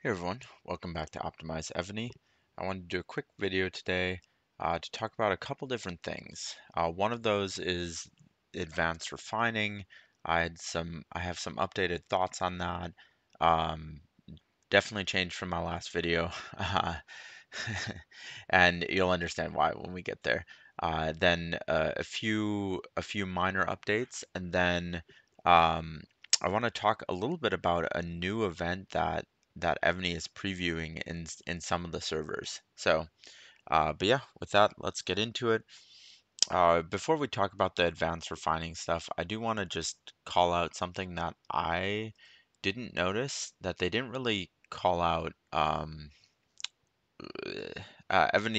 Hey everyone, welcome back to Optimize Evony. I wanted to do a quick video today to talk about a couple different things. One of those is advanced refining. I have some updated thoughts on that. Um, Definitely changed from my last video, and you'll understand why when we get there. Then a few minor updates, and then um, I want to talk a little bit about a new event that Evony is previewing in some of the servers. But yeah, with that, let's get into it. Before we talk about the advanced refining stuff, I do want to just call out something that I didn't notice that they didn't really call out. Evany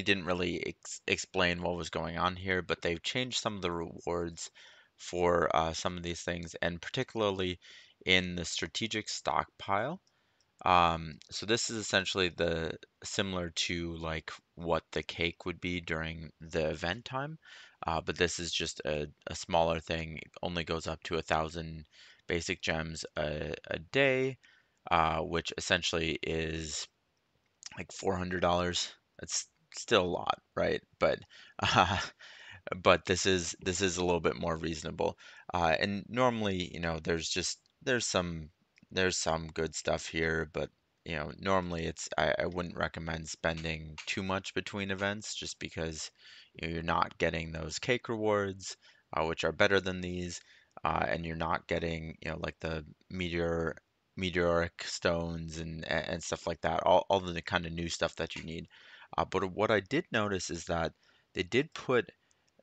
didn't really explain what was going on here, but they've changed some of the rewards for some of these things, and particularly in the strategic stockpile. So this is essentially the similar to like what the cake would be during the event time, but this is just a smaller thing. It only goes up to 1,000 basic gems a day, which essentially is like $400. That's still a lot, right? Uh, but this is a little bit more reasonable. And normally, there's some good stuff here, but normally I wouldn't recommend spending too much between events just because you're not getting those cake rewards, which are better than these, and you're not getting like the meteoric stones and stuff like that, all of the kind of new stuff that you need. But what I did notice is that they did put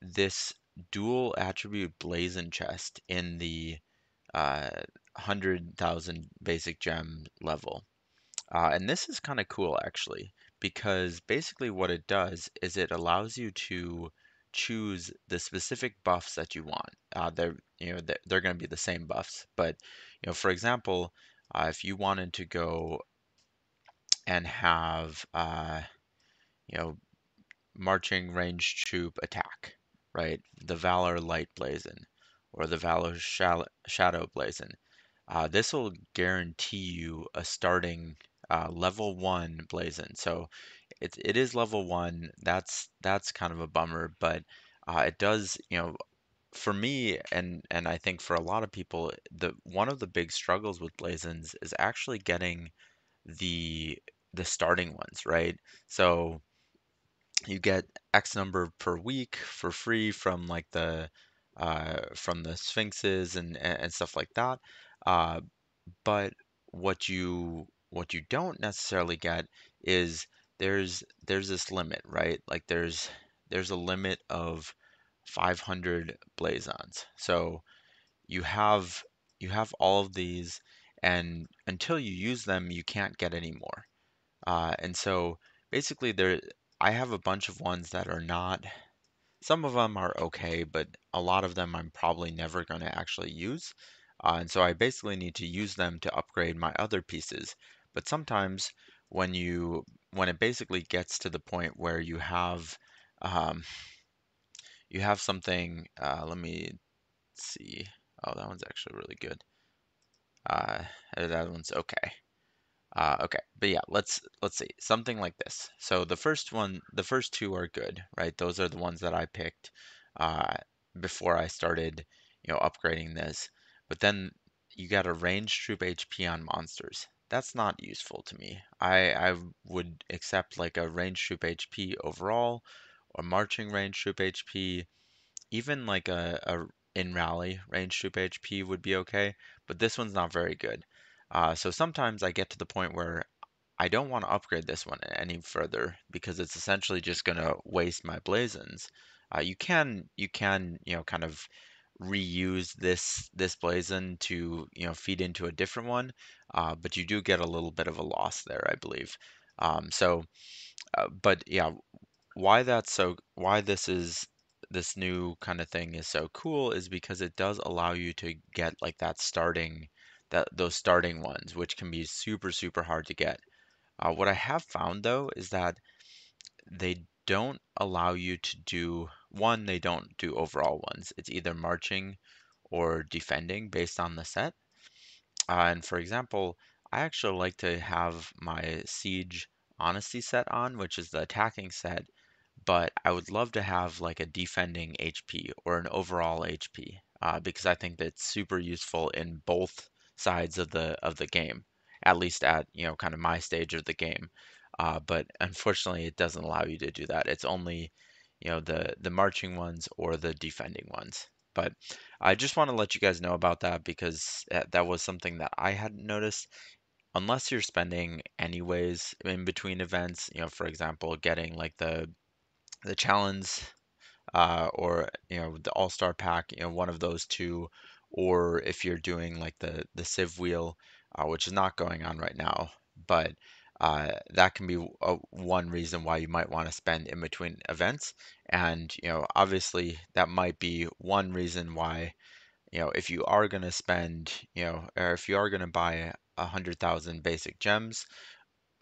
this dual attribute blazon chest in the 100,000 basic gem level. And this is kind of cool actually, because basically what it does is it allows you to choose the specific buffs that you want. They're going to be the same buffs, but for example, if you wanted to go and have you know, marching range troop attack, right? The Valor Light Blazon or the Valor Shadow Blazon. This will guarantee you a starting level 1 Blazon. So it is level 1. That's kind of a bummer, but it does, for me and I think for a lot of people, the one of the big struggles with Blazons is actually getting the the starting ones, right? So you get X number per week for free from like from the Sphinxes and stuff like that. Uh, but what you don't necessarily get is there's this limit, right? Like there's a limit of 500 blazons. So you have you have all of these, and until you use them, you can't get any more. And so basically I have a bunch of ones that are not, some of them are okay, but a lot of them I'm probably never going to actually use. And so I basically need to use them to upgrade my other pieces. But sometimes when it basically gets to the point where um, you have something, let me see. Oh, that one's actually really good. That one's okay. Okay, but yeah, let's see something like this. So the first two are good, right? Those are the ones that I picked uh, before I started, upgrading this. But then you got a range troop HP on monsters. That's not useful to me. I would accept like a range troop HP overall, or marching range troop HP, even like a in rally range troop HP would be okay, but this one's not very good. So sometimes I get to the point where I don't want to upgrade this one any further because it's essentially just going to waste my blazons. You can kind of reuse this blazon to feed into a different one, but you do get a little bit of a loss there, I believe. But yeah, why this new kind of thing is so cool is because it does allow you to get like those starting ones, which can be super super hard to get. What I have found though is that they don't allow you to do one, they don't do overall ones. It's either marching or defending based on the set. And for example, I actually like to have my Siege Honesty set on, which is the attacking set, but I would love to have like a defending HP or an overall HP, because I think that's super useful in both sides of the game, at least at kind of my stage of the game. But unfortunately, it doesn't allow you to do that. It's only the marching ones or the defending ones. But I just want to let you guys know about that because that was something that I hadn't noticed. Unless you're spending anyways in between events, for example, getting like the challenge, or the All-Star pack, one of those two, or if you're doing like the Civ wheel, which is not going on right now, but that can be one reason why you might want to spend in between events. And obviously that might be one reason why if you are going to spend or if you are going to buy 100,000 basic gems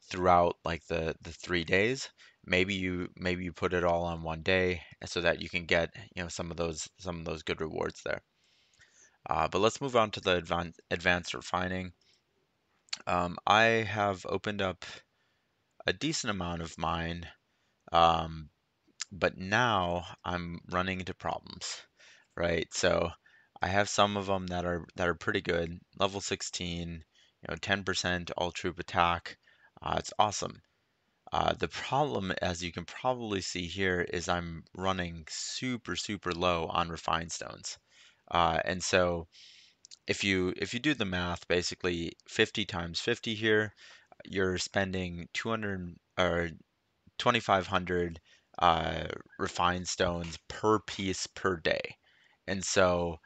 throughout like the 3 days. Maybe you put it all on one day so that you can get some of those good rewards there. But let's move on to the advanced refining. I have opened up a decent amount of mine, um, but now I'm running into problems, right? So I have some of them that are pretty good. Level 16, 10% all troop attack. It's awesome. The problem, as you can probably see here, is I'm running super low on refined stones. And so if you do the math, basically 50 times 50 here, you're spending 200 or 2,500 refined stones per piece per day. And so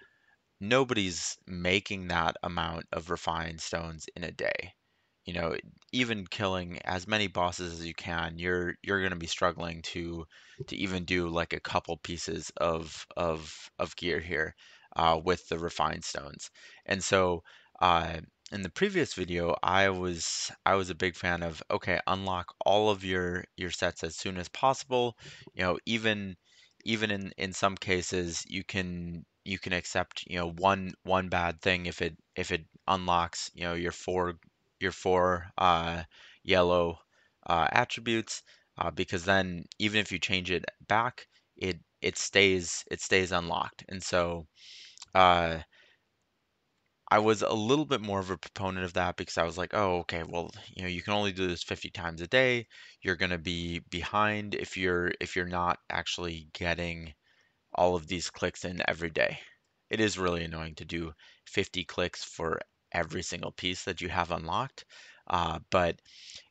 nobody's making that amount of refined stones in a day. You know, even killing as many bosses as you can, you're going to be struggling to even do like a couple pieces of gear here with the refined stones. And so in the previous video, I was a big fan of okay, unlock all of your sets as soon as possible. Even in some cases, you can accept one bad thing if it unlocks your four yellow attributes, because then even if you change it back, it stays unlocked. And so uh, I was a little bit more of a proponent of that because I was like, oh, okay, well, you can only do this 50 times a day. You're going to be behind if you're not actually getting all of these clicks in every day. It is really annoying to do 50 clicks for every single piece that you have unlocked. But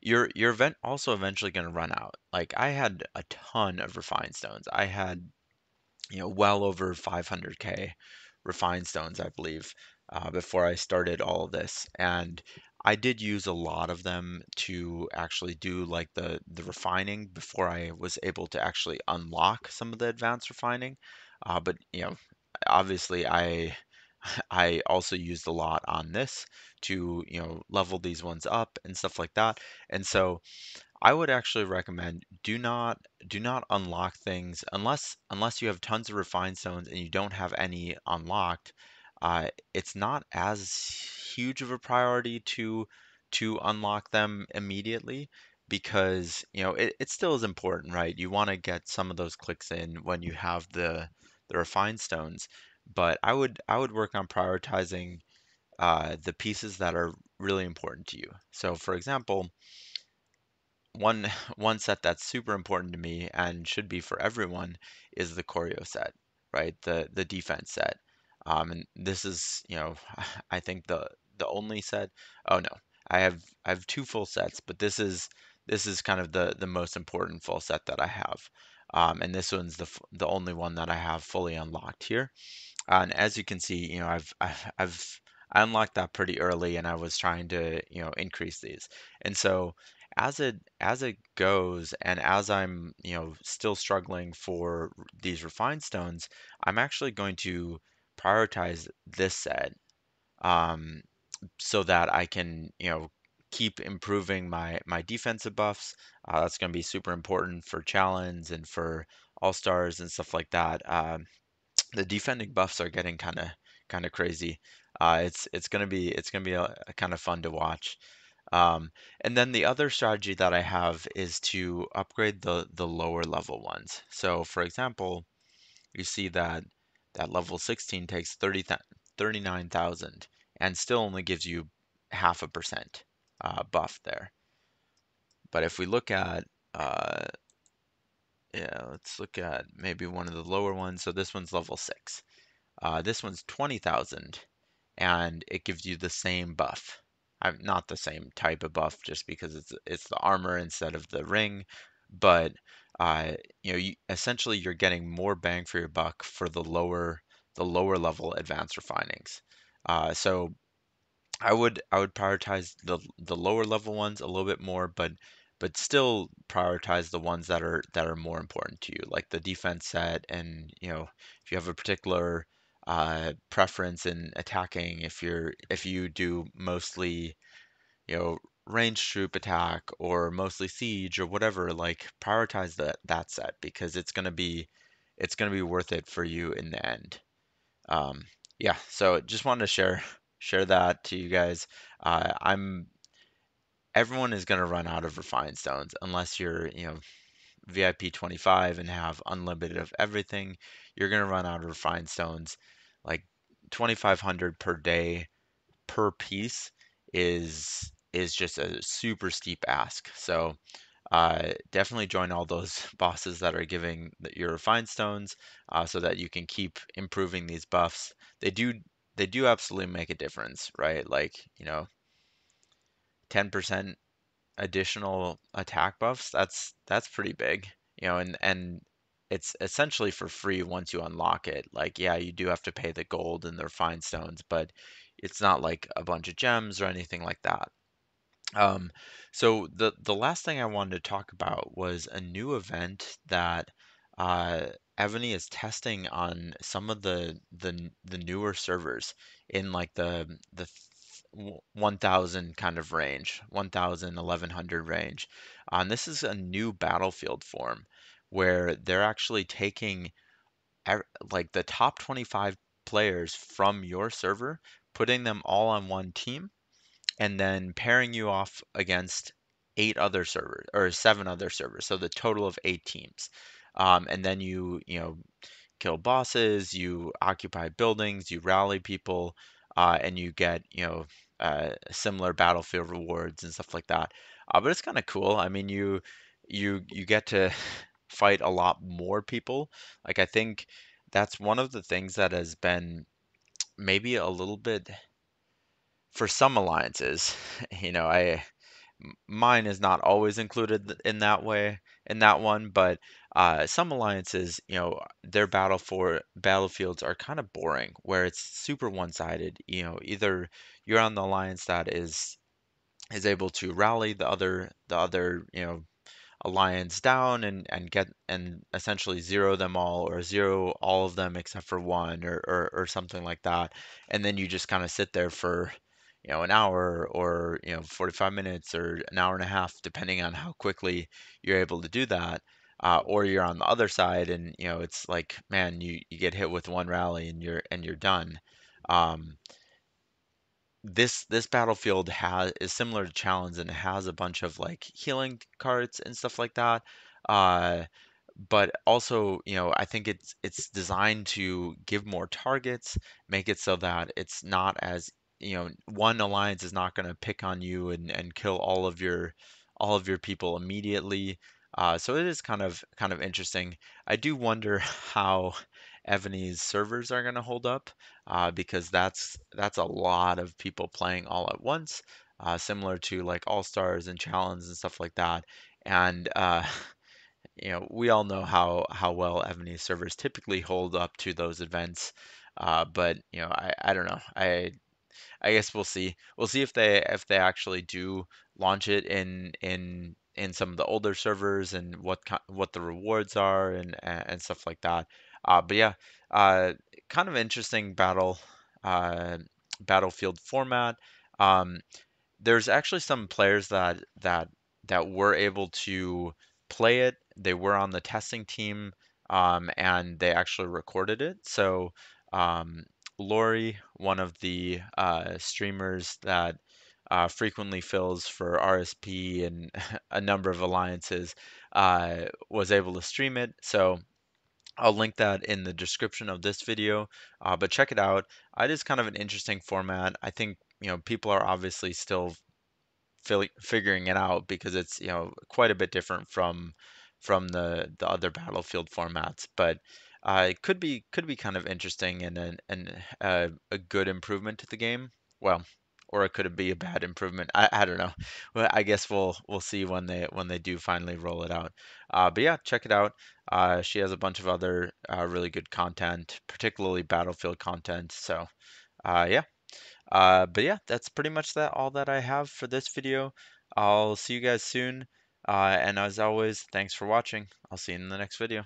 your event also eventually going to run out. Like I had a ton of refined stones. I had well over 500k refined stones, I believe, before I started all of this. And I did use a lot of them to actually do like the refining before I was able to actually unlock some of the advanced refining. But obviously I also used a lot on this to level these ones up and stuff like that. And so I would actually recommend do not unlock things unless you have tons of refined stones and you don't have any unlocked. It's not as huge of a priority to unlock them immediately because it still is important, right? You want to get some of those clicks in when you have the refined stones, but I would work on prioritizing the pieces that are really important to you. So, for example, one one set that's super important to me and should be for everyone is the choreo set, right? The defense set. And this is, I think the only set. Oh no, I have two full sets, but this is kind of the most important full set that I have. And this one's the only one that I have fully unlocked here. And as you can see, I unlocked that pretty early, and I was trying to increase these. And so as it goes, and as I'm still struggling for these refined stones, I'm actually going to prioritize this set, um, so that I can keep improving my defensive buffs. That's going to be super important for challenge and for all stars and stuff like that. The defending buffs are getting kind of crazy. It's gonna be kind of fun to watch. And then the other strategy that I have is to upgrade the lower level ones. So for example, you see that level 16 takes 39,000 and still only gives you 0.5% buff there. But if we look at uh, yeah, let's look at maybe one of the lower ones. So this one's level 6. This one's 20,000 and it gives you the same buff. Not the same type of buff just because it's the armor instead of the ring, but uh, essentially you're getting more bang for your buck for the lower level advanced refinings. So I would prioritize the lower level ones a little bit more, but still prioritize the ones that are more important to you, like the defense set, and if you have a particular preference in attacking, if you do mostly ranged troop attack or mostly siege or whatever, like prioritize that set because it's gonna be worth it for you in the end. Um, yeah, so just wanted to share that to you guys. I'm Everyone is gonna run out of refined stones unless you're, VIP 25 and have unlimited of everything. You're gonna run out of refined stones. Like 2,500 per day per piece is just a super steep ask. So definitely join all those bosses that are giving your refined stones so that you can keep improving these buffs. They do they do absolutely make a difference, right? Like, 10% additional attack buffs, that's pretty big, and it's essentially for free once you unlock it. Like, yeah, you do have to pay the gold and the refined stones, but it's not like a bunch of gems or anything like that. Um, so the last thing I wanted to talk about was a new event that uh, Evony is testing on some of the newer servers in like the 1,000 kind of range, 1,000 1,100 range. And this is a new battlefield form where they're actually taking like the top 25 players from your server, putting them all on one team and then pairing you off against 8 other servers or 7 other servers, so the total of 8 teams. And then you kill bosses, you occupy buildings, you rally people, and you get similar battlefield rewards and stuff like that. But it's kind of cool. I mean, you get to fight a lot more people. Like I think that's one of the things that has been maybe a little bit for some alliances. You know, I mine is not always included in that way in that one, but some alliances, their battlefields are kind of boring, where it's super one-sided. Either you're on the alliance that is able to rally the other alliance down and get and essentially zero them all or zero all of them except for one or something like that. And then you just kind of sit there for an hour or 45 minutes or an hour and a half depending on how quickly you're able to do that. Or you're on the other side and it's like, man, you get hit with one rally and you're done. Um, this battlefield has is similar to Challenge and it has a bunch of like healing cards and stuff like that. Uh, but also, I think it's designed to give more targets, make it so that it's not as, one alliance is not going to pick on you and kill all of your people immediately. So it is kind of interesting. I do wonder how Evany's servers are going to hold up, because that's a lot of people playing all at once, similar to like All Stars and Challenge and stuff like that. And we all know how well Ebony's servers typically hold up to those events. But I don't know. I guess we'll see. We'll see if they actually do launch it in some of the older servers and what the rewards are and stuff like that. But yeah, uh, kind of interesting uh, battlefield format. Um, there's actually some players that were able to play it. They were on the testing team, and they actually recorded it. So Lori, one of the streamers that frequently fills for RSP and a number of alliances, was able to stream it. So I'll link that in the description of this video, but check it out. It is kind of an interesting format. I think, people are obviously still figuring it out because it's, quite a bit different from the other Battlefield formats, but it could be kind of interesting and a good improvement to the game. Well, or it could be a bad improvement. I don't know. Well, I guess we'll see when they do finally roll it out. But yeah, check it out. She has a bunch of other really good content, particularly Battlefield content. So yeah. But yeah, that's pretty much all that I have for this video. I'll see you guys soon. And as always, thanks for watching. I'll see you in the next video.